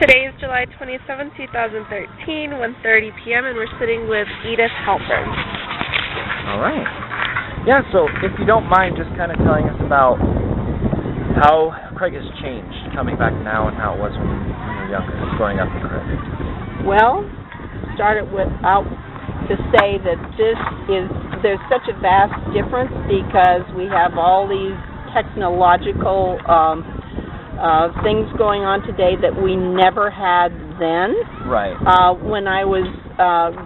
Today is July 27, 2013, 1:30 p.m., and we're sitting with Edith Halpern. All right. Yeah, so if you don't mind just kind of telling us about how Craig has changed coming back now and how it was when you were younger, growing up in Craig. Well, started out to say that there's such a vast difference because we have all these technological things going on today that we never had then. Right. When I was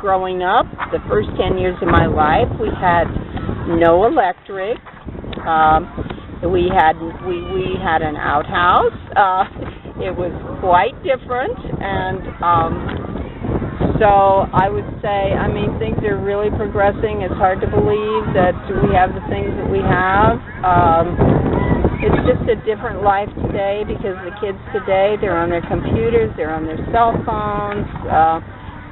growing up, the first 10 years of my life, we had no electric. We had an outhouse. It was quite different, and so I would say, things are really progressing. It's hard to believe that we have the things that we have. It's just a different life today because the kids today, they're on their computers, they're on their cell phones,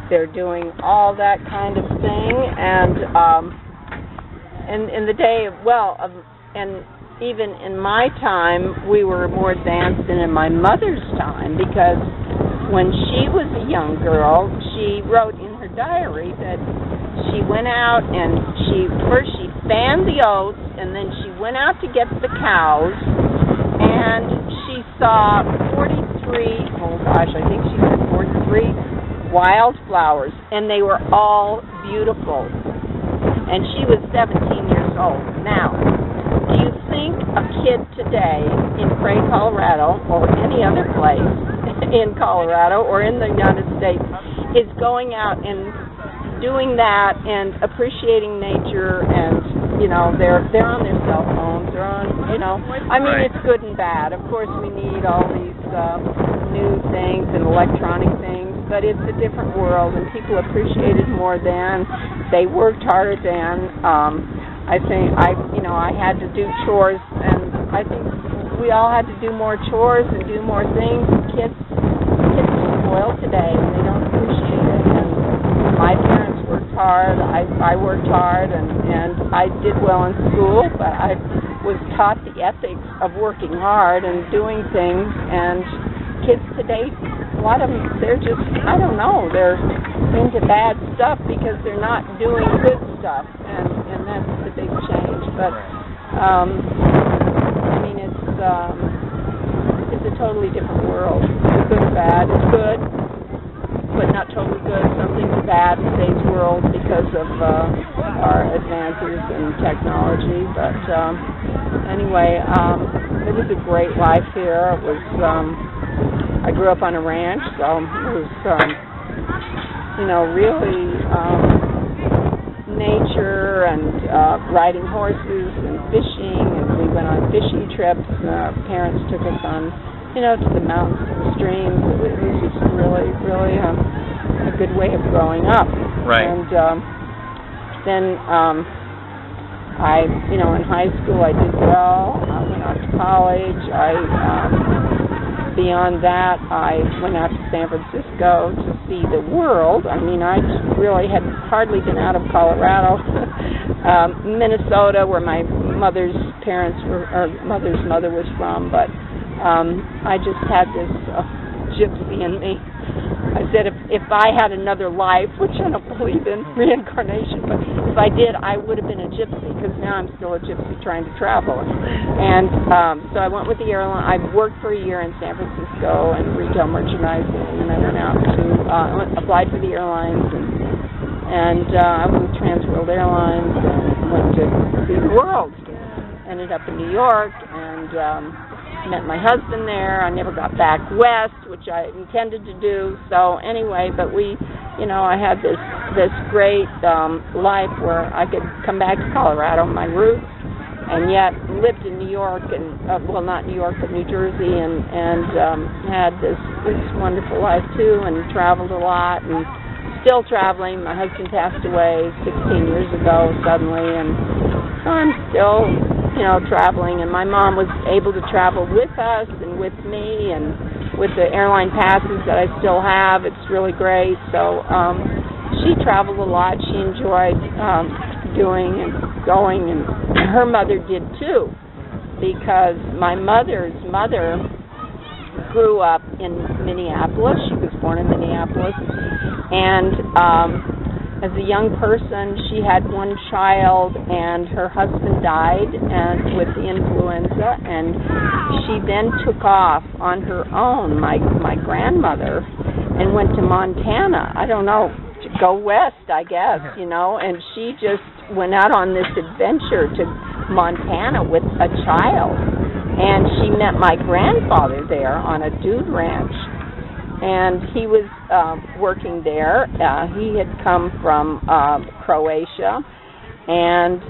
they're doing all that kind of thing, and in the day, and even in my time, we were more advanced than in my mother's time, because when she was a young girl, she wrote in her diary that she went out and she fanned the oats, and then she went out to get the cows, and she saw 43 wildflowers, and they were all beautiful. And she was 17 years old. Now, do you think a kid today in Craig, Colorado, or any other place in Colorado or in the United States is going out and doing that and appreciating nature, and they're on their cell phones, they're on Right. It's good and bad. Of course we need all these new things and electronic things, but it's a different world, and people appreciate it more than they worked harder than. I think I had to do chores, and I think we all had to do more chores and do more things. Kids are spoiled today, and they don't appreciate it. And my parents worked hard. I worked hard, and I did well in school, but I was taught the ethics of working hard and doing things. And kids today, a lot of them, they're just, they're into bad stuff because they're not doing good stuff, and that's the big change. But it's a totally different world. It's good or bad. It's good, but not totally good. Something's bad in today's world because of our advances in technology. But anyway, it was a great life here. It was. I grew up on a ranch, so it was, really nature and riding horses and fishing, and we went on fishing trips, and our parents took us on, to the mountains and the streams. It was just really, really a good way of growing up. Right. And then in high school I did well. I went off to college. Beyond that, I went out to San Francisco to see the world. I really had hardly been out of Colorado. Minnesota, where my mother's mother was from, but I just had this gypsy in me. I said if I had another life, which I don't believe in reincarnation, but if I did, I would have been a gypsy, because now I'm still a gypsy trying to travel. And so I went with the airline. I worked for a year in San Francisco in retail merchandising, and then I went out to applied for the airlines, and I was with Trans World Airlines and went to see the world. Ended up in New York and met my husband there. I never got back west, which I intended to do. So anyway, but I had this great life where I could come back to Colorado, my roots, and yet lived in New York, and not New York, but New Jersey, and had this wonderful life too, and traveled a lot, and still traveling. My husband passed away 16 years ago suddenly, and so I'm still traveling, and my mom was able to travel with us and with me, and with the airline passes that I still have. It's really great. So she traveled a lot. She enjoyed doing and going, and her mother did too, because my mother's mother grew up in Minneapolis. She was born in Minneapolis. And as a young person, she had one child, and her husband died with the influenza, and she then took off on her own, my grandmother, and went to Montana. I don't know, to go west, I guess, you know, and she just went out on this adventure to Montana with a child, and she met my grandfather there on a dude ranch. And he was working there. He had come from Croatia, and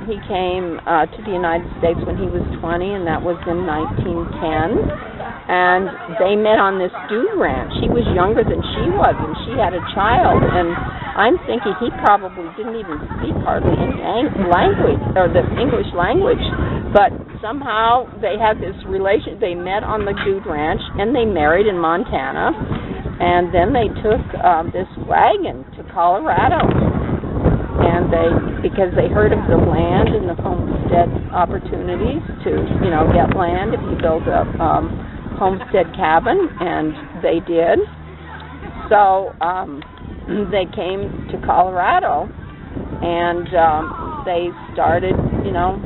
he came to the United States when he was 20, and that was in 1910. And they met on this dude ranch. He was younger than she was, and she had a child. And I'm thinking he probably didn't even speak hardly any language, or the English language. But somehow they had this relation. They met on the dude ranch, and they married in Montana. And then they took this wagon to Colorado. And because they heard of the land and the homestead opportunities to, you know, get land if you build a homestead cabin, and they did. So they came to Colorado, and they started, you know,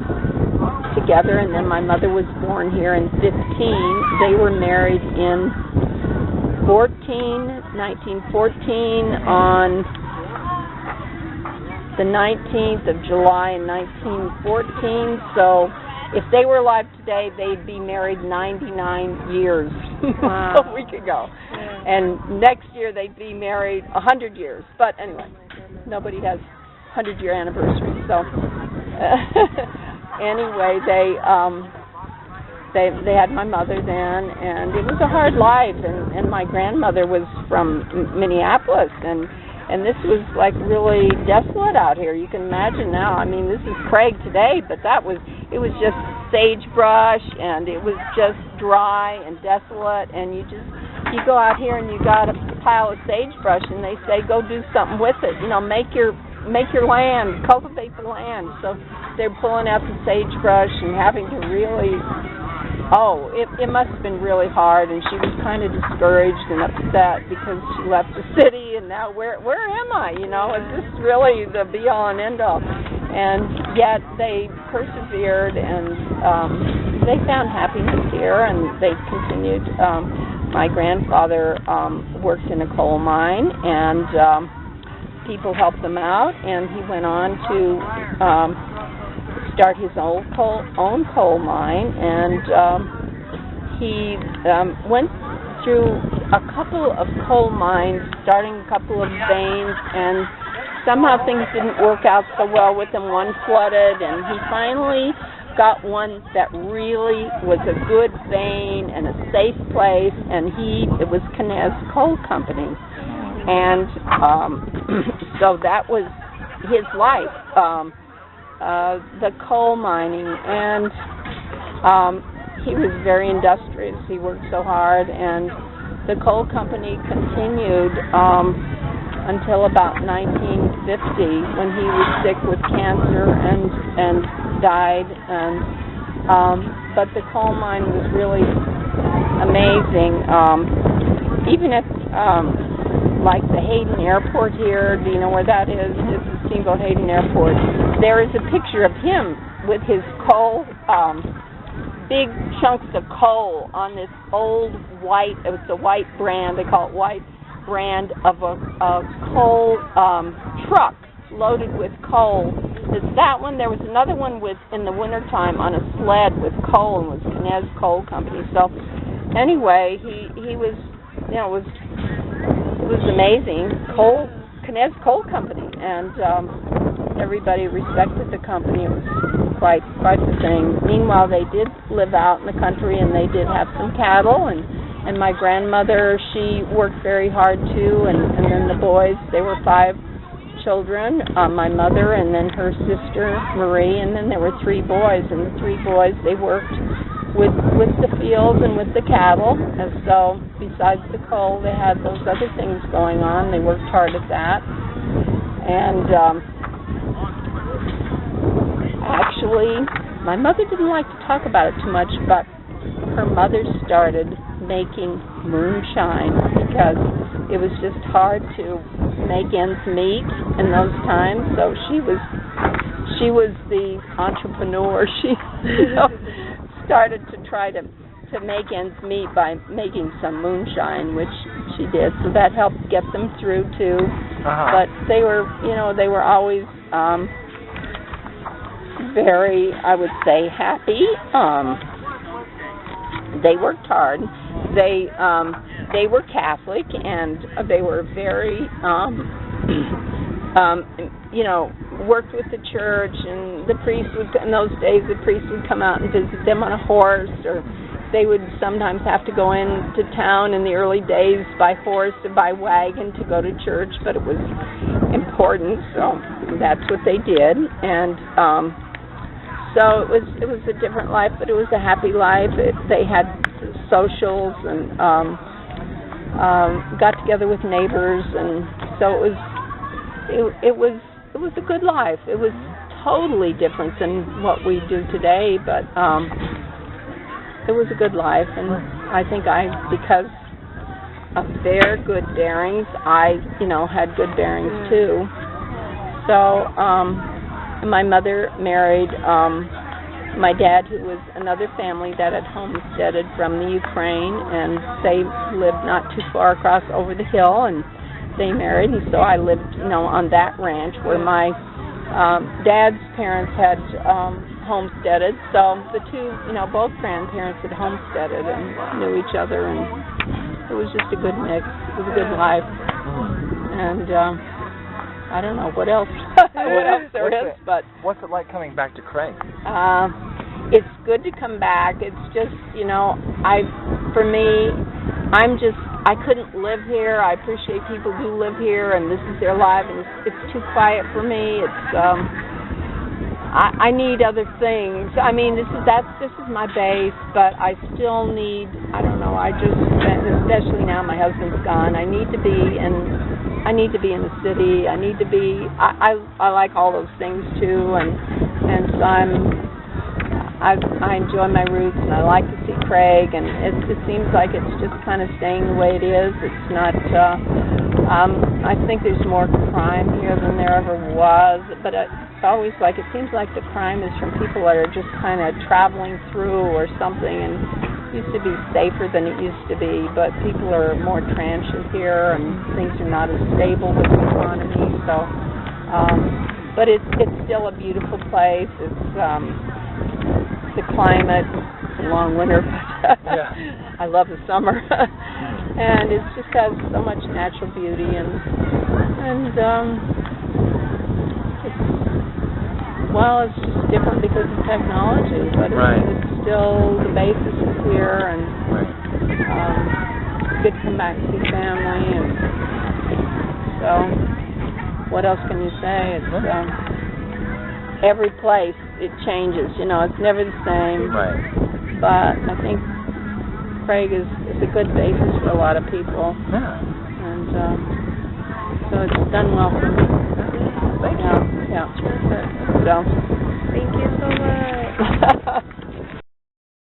together, and then my mother was born here in 15. They were married in 1914 on the 19th of July in 1914. So if they were alive today, they'd be married 99 years Wow. a week ago. And next year they'd be married 100 years. But anyway, nobody has 100-year anniversary. So anyway, they had my mother then, and it was a hard life. And my grandmother was from Minneapolis, and this was like really desolate out here. You can imagine now. I mean, this is Craig today, but it was just sagebrush, and it was just dry and desolate. And you go out here and you got a pile of sagebrush, and they say go do something with it. You know, make your land, cultivate the land. So they're pulling out the sagebrush and having to really. Oh, it must have been really hard, and she was kind of discouraged and upset because she left the city, and now where am I? You know, is this really the be-all and end-all? And yet they persevered, and they found happiness here, and they continued. My grandfather worked in a coal mine, and people helped them out, and he went on to start his own coal mine, and he went through a couple of coal mines, starting a couple of veins, and somehow things didn't work out so well with him. One flooded, and he finally got one that really was a good vein and a safe place, and it was Knez Coal Company. And so that was his life. The coal mining, and he was very industrious. He worked so hard, and the coal company continued until about 1950, when he was sick with cancer and died. And but the coal mine was really amazing. Even at like the Hayden Airport here, do you know where that is? It's the Steamboat Hayden Airport. There is a picture of him with his coal, big chunks of coal on this old white, it's a white brand, they call it white brand, of a coal truck loaded with coal. There's that one. There was another one in the wintertime on a sled with coal, and was Knez Coal Company. So anyway, he was, you know, it was amazing. Knez Coal Company, and everybody respected the company. It was quite the thing. Meanwhile, they did live out in the country, and they did have some cattle, and my grandmother, she worked very hard too, and then the boys, they were 5 children, my mother, and then her sister Marie, and then there were 3 boys, and the 3 boys, they worked with the fields and with the cattle. And so besides the coal, they had those other things going on. They worked hard at that. And actually, my mother didn't like to talk about it too much, but her mother started making moonshine because it was just hard to make ends meet in those times. So she was the entrepreneur. She started to try to make ends meet by making some moonshine, which she did. So that helped get them through too. But they were always very, I would say, happy. They worked hard. They were Catholic, and they were very worked with the church, and the priest would, in those days, the priest would come out and visit them on a horse, or they would sometimes have to go into town in the early days by horse or by wagon to go to church, but it was important, so that's what they did. And so it was a different life, but it was a happy life. They had socials and got together with neighbors, and so it was a good life. It was totally different than what we do today, but it was a good life, and I think because of their good bearings, I had good bearings too. So my mother married my dad, who was another family that had homesteaded from the Ukraine, and they lived not too far across over the hill, and they married, and so I lived, on that ranch where my dad's parents had homesteaded. So the two, both grandparents had homesteaded and knew each other, and it was just a good mix. It was a good life, and I don't know what else. What else there is, but what's it like coming back to Craig? It's good to come back. It's just, I couldn't live here. I appreciate people who live here, and this is their life, and it's too quiet for me. It's I need other things. I mean, this is my base, but I still need. I don't know. Especially now my husband's gone. I need to be in the city. I need to be. I like all those things too, and so I enjoy my roots, and I like to see Craig, and it seems like it's just kind of staying the way it is. It's not. I think there's more crime here than there ever was, but it seems like the crime is from people that are just kind of traveling through or something, and it used to be safer than it used to be, but people are more transient here, and things are not as stable with the economy. So, but it's still a beautiful place. It's the climate. It's a long winter, but I love the summer, and it just has so much natural beauty, and it's just different because of technology, but it's still, the basis is here, and it's good to come back and see family, and so what else can you say? It's every place it changes, it's never the same. Right. But I think Craig is a good basis for a lot of people. Yeah. And so it's done well for me. Thank you. Yeah. So. Thank you so much.